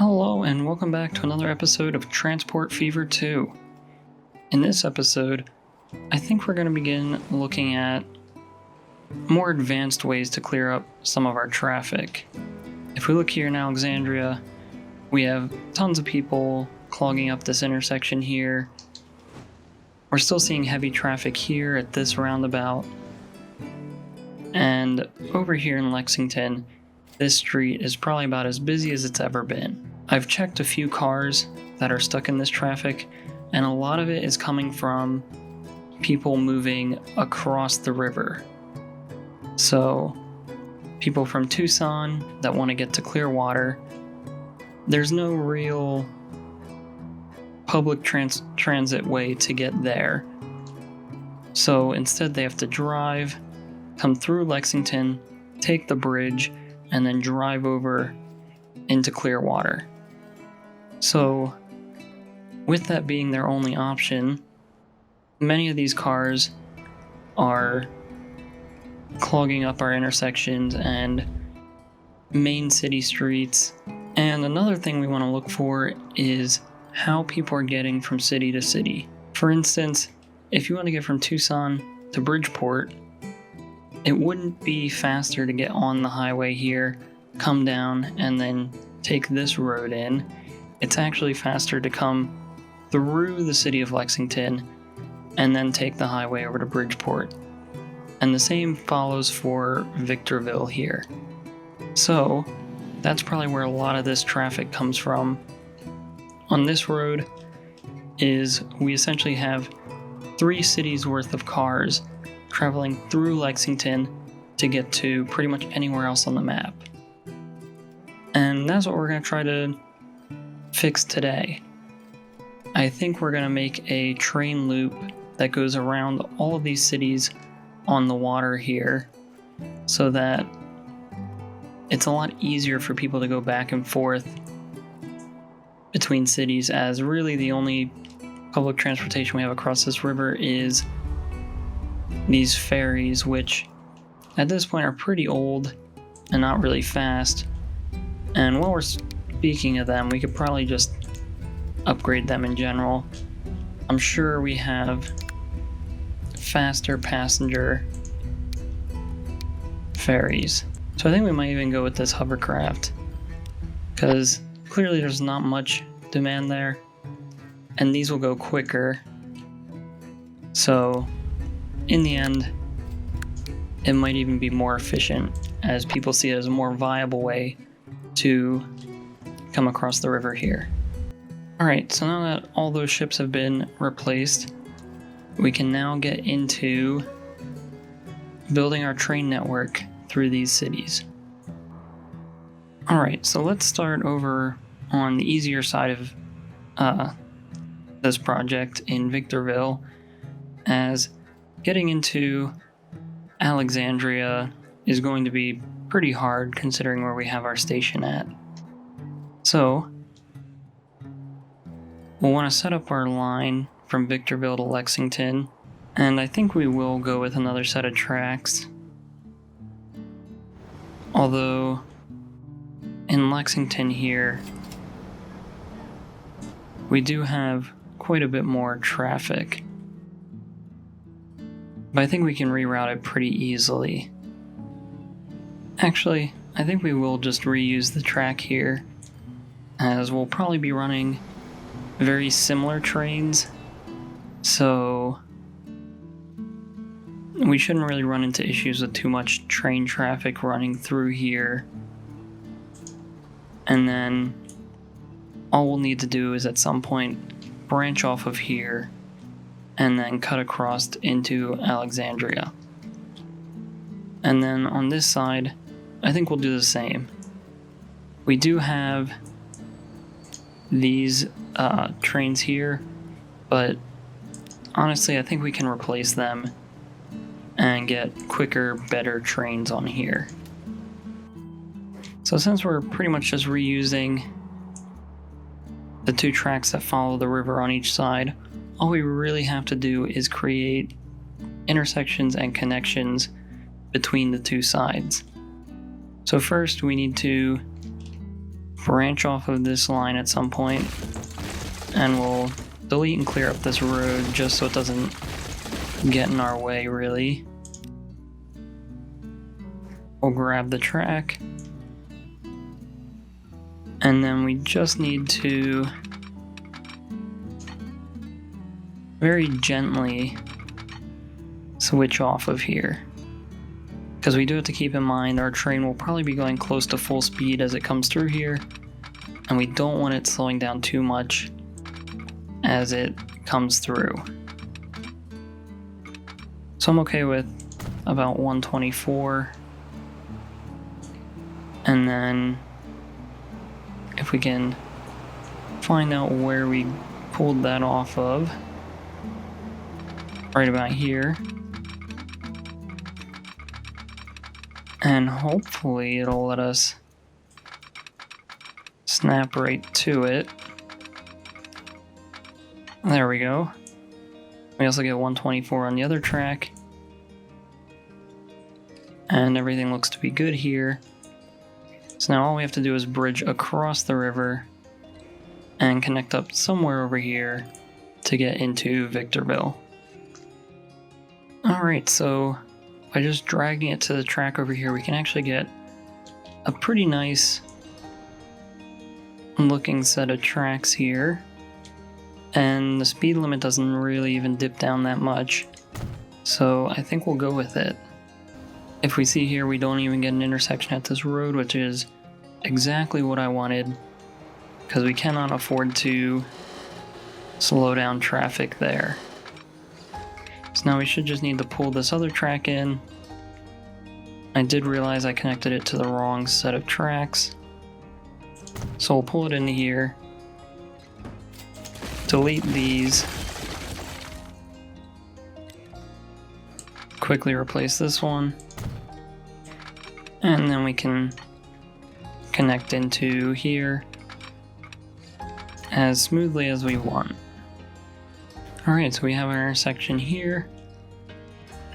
Hello and welcome back to another episode of Transport Fever 2. In this episode, I think we're going to begin looking at more advanced ways to clear up some of our traffic. If we look here in Alexandria, we have tons of people clogging up this intersection here. We're still seeing heavy traffic here at this roundabout. And over here in Lexington, this street is probably about as busy as it's ever been. I've checked a few cars that are stuck in this traffic, and a lot of it is coming from people moving across the river. So, people from Tucson that want to get to Clearwater, there's no real public transit way to get there. So instead they have to drive, come through Lexington, take the bridge, and then drive over into Clearwater. So, with that being their only option, many of these cars are clogging up our intersections and main city streets. And another thing we want to look for is how people are getting from city to city. For instance, if you want to get from Tucson to Bridgeport, it wouldn't be faster to get on the highway here, come down, and then take this road in. It's actually faster to come through the city of Lexington and then take the highway over to Bridgeport. And the same follows for Victorville here. So, that's probably where a lot of this traffic comes from. On this road is we essentially have 3 cities worth of cars traveling through Lexington to get to pretty much anywhere else on the map. And that's what we're going to try to fix today. I think we're going to make a train loop that goes around all of these cities on the water here so that it's a lot easier for people to go back and forth between cities, as really the only public transportation we have across this river is these ferries, which at this point are pretty old and not really fast. And while we're speaking of them, we could probably just upgrade them in general. I'm sure we have faster passenger ferries. So I think we might even go with this hovercraft, because clearly there's not much demand there, and these will go quicker. So in the end, it might even be more efficient, as people see it as a more viable way to come across the river here. Alright, so now that all those ships have been replaced, we can now get into building our train network through these cities. Alright, so let's start over on the easier side of this project in Victorville, as getting into Alexandria is going to be pretty hard considering where we have our station at. So, we'll want to set up our line from Victorville to Lexington, and I think we will go with another set of tracks. Although, in Lexington here, we do have quite a bit more traffic. But I think we can reroute it pretty easily. Actually, I think we will just reuse the track here, as we'll probably be running very similar trains, so we shouldn't really run into issues with too much train traffic running through here. And then all we'll need to do is at some point branch off of here and then cut across into Alexandria. And then on this side, I think we'll do the same. We do have these trains here, but honestly, I think we can replace them and get quicker, better trains on here. So since we're pretty much just reusing the 2 tracks that follow the river on each side, all we really have to do is create intersections and connections between the 2 sides. So first we need to branch off of this line at some point, and we'll delete and clear up this road just so it doesn't get in our way, really. We'll grab the track, and then we just need to very gently switch off of here, because we do have to keep in mind our train will probably be going close to full speed as it comes through here, and we don't want it slowing down too much as it comes through. So I'm okay with about 124, and then if we can find out where we pulled that off of, right about here, and hopefully it'll let us snap right to it. There we go. We also get 124 on the other track, and everything looks to be good here. So now all we have to do is bridge across the river and connect up somewhere over here to get into Victorville. Alright, so by just dragging it to the track over here, we can actually get a pretty nice looking set of tracks here. And the speed limit doesn't really even dip down that much, so I think we'll go with it. If we see here, we don't even get an intersection at this road, which is exactly what I wanted, because we cannot afford to slow down traffic there. So now we should just need to pull this other track in. I did realize I connected it to the wrong set of tracks, so we'll pull it into here, delete these, quickly replace this one, and then we can connect into here as smoothly as we want. Alright, so we have our intersection here.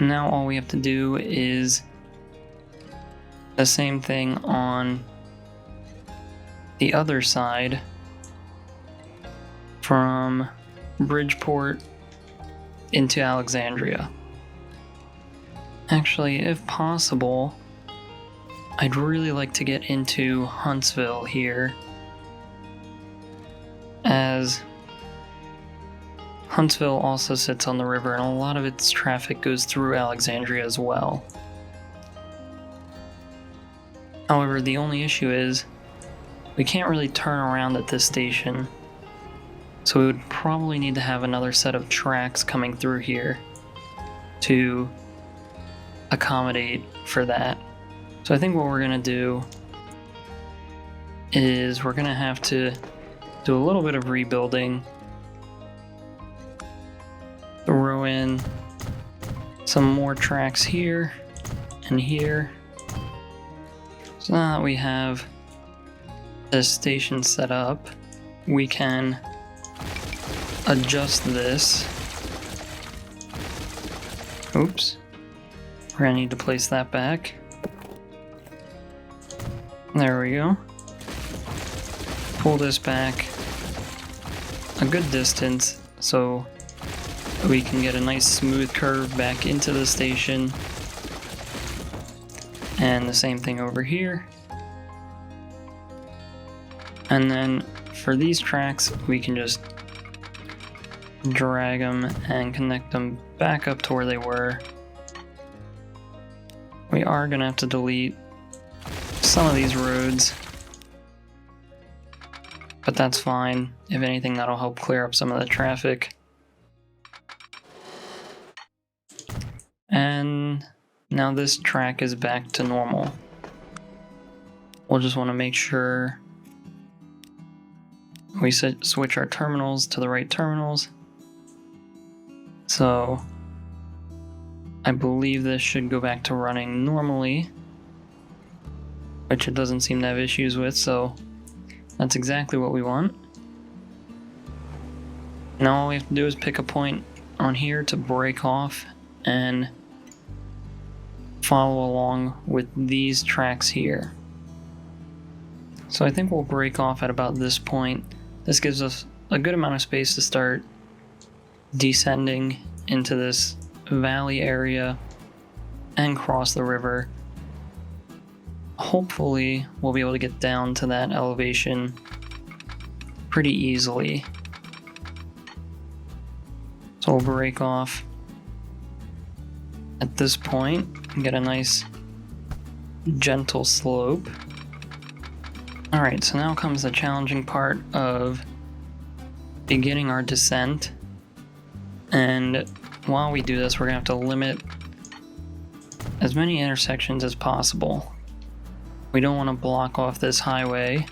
Now all we have to do is the same thing on the other side from Bridgeport into Alexandria. Actually, if possible, I'd really like to get into Huntsville here, as Huntsville also sits on the river and a lot of its traffic goes through Alexandria as well. However, the only issue is we can't really turn around at this station, so we would probably need to have another set of tracks coming through here to accommodate for that. So I think what we're gonna do is we're gonna have to do a little bit of rebuilding, throw in some more tracks here and here, so now that we have this station set up, we can adjust this. Oops, we're gonna need to place that back. There we go. Pull this back a good distance so we can get a nice smooth curve back into the station. And the same thing over here. And then for these tracks, we can just drag them and connect them back up to where they were. We are gonna have to delete some of these roads, but that's fine. If anything, that'll help clear up some of the traffic. And now this track is back to normal. We'll just want to make sure we switch our terminals to the right terminals. So I believe this should go back to running normally, which it doesn't seem to have issues with, so that's exactly what we want. Now all we have to do is pick a point on here to break off and follow along with these tracks here. So I think we'll break off at about this point. This gives us a good amount of space to start descending into this valley area and cross the river. Hopefully we'll be able to get down to that elevation pretty easily. So we'll break off at this point and get a nice gentle slope. Alright, so now comes the challenging part of beginning our descent. And while we do this, we're going to have to limit as many intersections as possible. We don't want to block off this highway,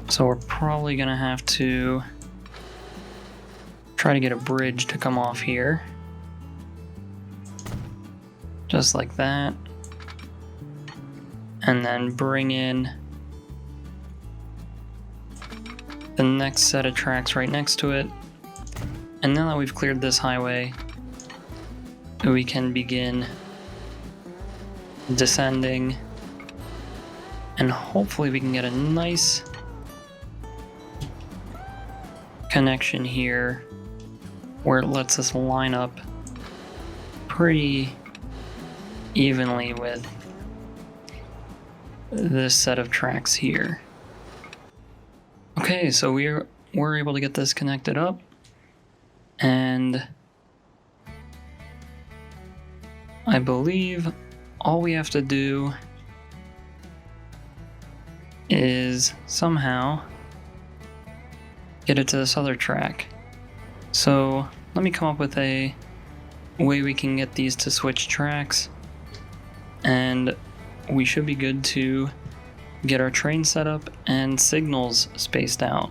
so we're probably going to have to try to get a bridge to come off here. Just like that. And then bring in the next set of tracks right next to it. And now that we've cleared this highway, we can begin descending, and hopefully we can get a nice connection here where it lets us line up pretty evenly with this set of tracks here. Okay, so we're able to get this connected up, and I believe all we have to do is somehow get it to this other track. So let me come up with a way we can get these to switch tracks, and we should be good to get our train set up and signals spaced out.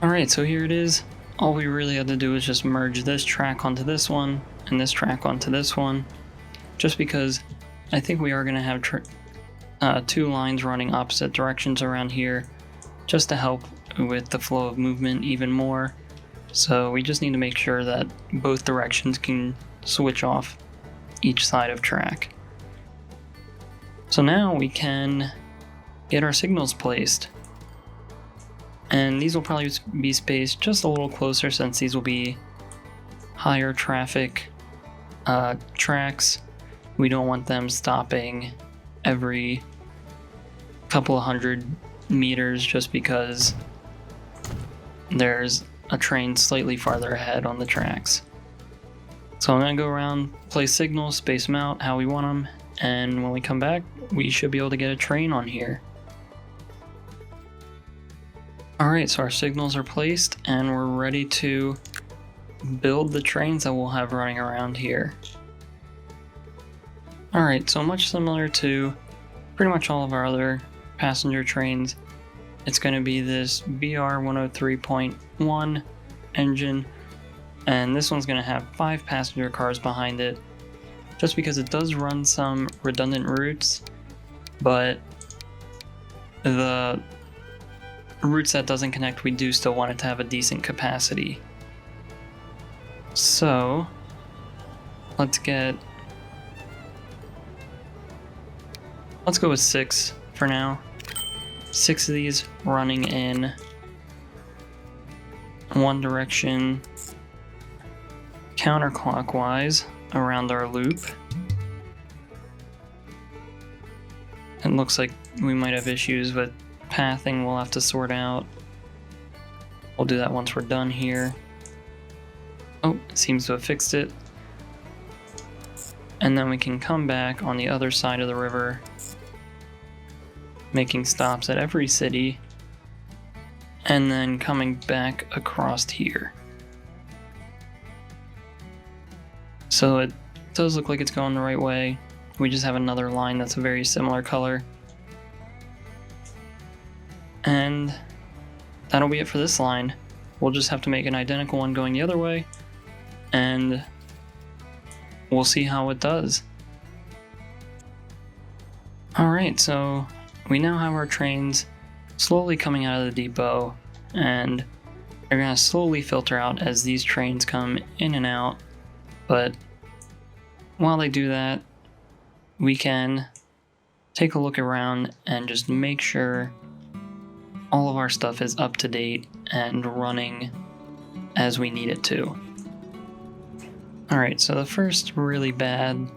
Alright, so here it is. All we really had to do is just merge this track onto this one and this track onto this one, just because I think we are going to have two lines running opposite directions around here just to help with the flow of movement even more. So we just need to make sure that both directions can switch off each side of track. So now we can get our signals placed. And these will probably be spaced just a little closer since these will be higher traffic tracks. We don't want them stopping every couple of 100 meters just because there's a train slightly farther ahead on the tracks. So I'm going to go around, place signals, space them out how we want them, and when we come back, we should be able to get a train on here. Alright, so our signals are placed, and we're ready to build the trains that we'll have running around here. Alright, so much similar to pretty much all of our other passenger trains, it's going to be this BR 103.1 engine, and this one's going to have 5 passenger cars behind it, just because it does run some redundant routes, but the routes that doesn't connect, we do still want it to have a decent capacity. So let's go with 6 for now. 6 of these running in one direction counterclockwise around our loop. It looks like we might have issues with pathing we'll have to sort out. We'll do that once we're done here. Oh, it seems to have fixed it. And then we can come back on the other side of the river, making stops at every city, and then coming back across here. So it does look like it's going the right way. We just have another line that's a very similar color. And that'll be it for this line. We'll just have to make an identical one going the other way, and we'll see how it does. Alright, so we now have our trains slowly coming out of the depot, and they're going to slowly filter out as these trains come in and out. But while they do that, we can take a look around and just make sure all of our stuff is up to date and running as we need it to. Alright, so the first really bad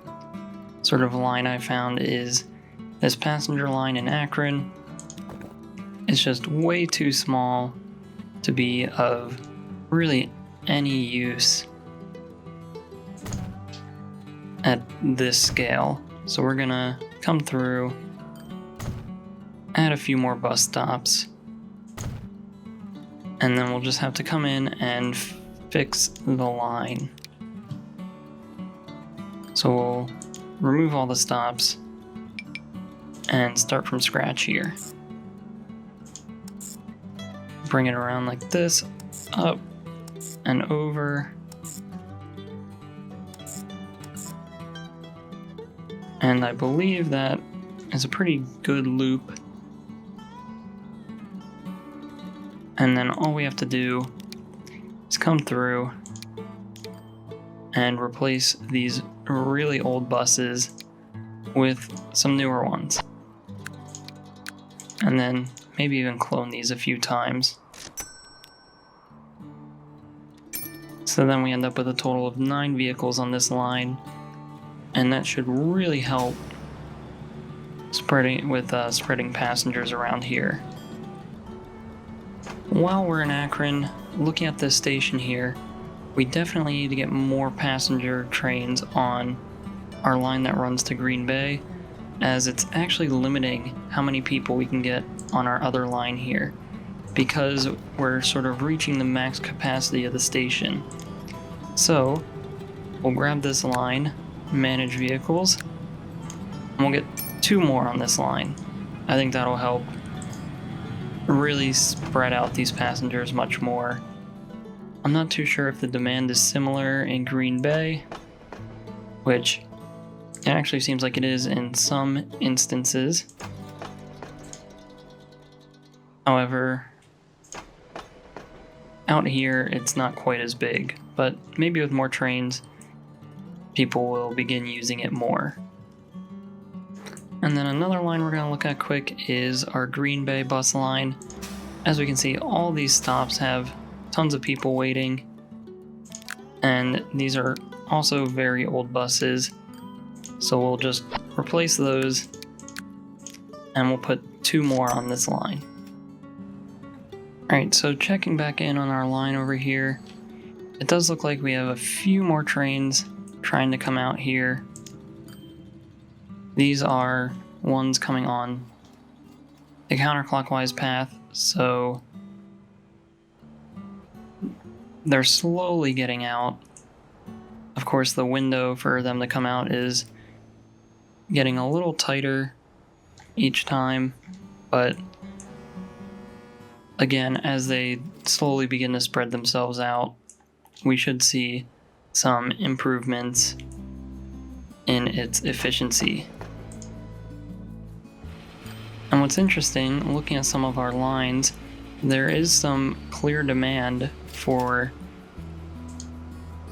sort of line I found is this passenger line in Akron. It's just way too small to be of really any use at this scale. So we're gonna come through, add a few more bus stops, and then we'll just have to come in and fix the line. So we'll remove all the stops and start from scratch here. Bring it around like this, up and over. And I believe that is a pretty good loop. And then all we have to do is come through and replace these really old buses with some newer ones. And then maybe even clone these a few times. So then we end up with a total of 9 vehicles on this line, and that should really help spreading passengers around here. While we're in Akron, looking at this station here, we definitely need to get more passenger trains on our line that runs to Green Bay, as it's actually limiting how many people we can get on our other line here, because we're sort of reaching the max capacity of the station. So we'll grab this line, manage vehicles, and we'll get 2 more on this line. I think that'll help really spread out these passengers much more. I'm not too sure if the demand is similar in Green Bay, which it actually seems like it is in some instances. However, out here it's not quite as big, but maybe with more trains, people will begin using it more. And then another line we're going to look at quick is our Green Bay bus line. As we can see, all these stops have tons of people waiting, and these are also very old buses, so we'll just replace those and we'll put 2 more on this line. Alright, so checking back in on our line over here, it does look like we have a few more trains trying to come out here. These are ones coming on the counterclockwise path, so they're slowly getting out. Of course, the window for them to come out is getting a little tighter each time, but again, as they slowly begin to spread themselves out, we should see some improvements in its efficiency. And what's interesting, looking at some of our lines, there is some clear demand for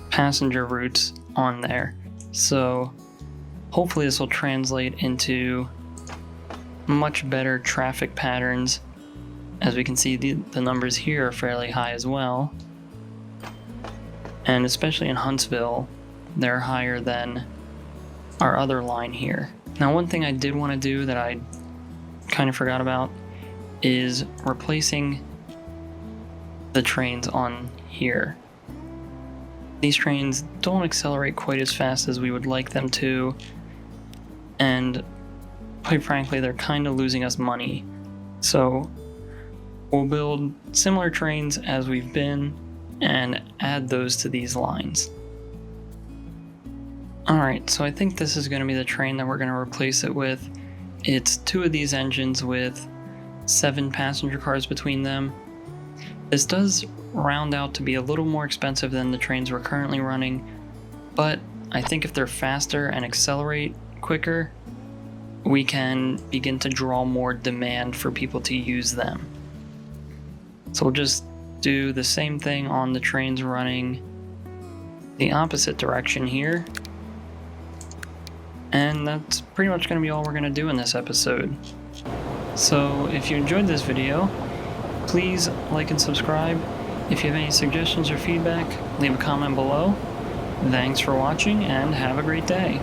passenger routes on there. So hopefully this will translate into much better traffic patterns. As we can see, the numbers here are fairly high as well. And especially in Huntsville, they're higher than our other line here. Now, one thing I did want to do that I kind of forgot about is replacing the trains on here. These trains don't accelerate quite as fast as we would like them to, and quite frankly, they're kind of losing us money. So we'll build similar trains as we've been and add those to these lines. Alright, so I think this is going to be the train that we're going to replace it with. It's 2 of these engines with 7 passenger cars between them. This does round out to be a little more expensive than the trains we're currently running, but I think if they're faster and accelerate quicker, we can begin to draw more demand for people to use them. So we'll just do the same thing on the trains running the opposite direction here. And that's pretty much going to be all we're going to do in this episode. So if you enjoyed this video, please like and subscribe. If you have any suggestions or feedback, leave a comment below. Thanks for watching and have a great day.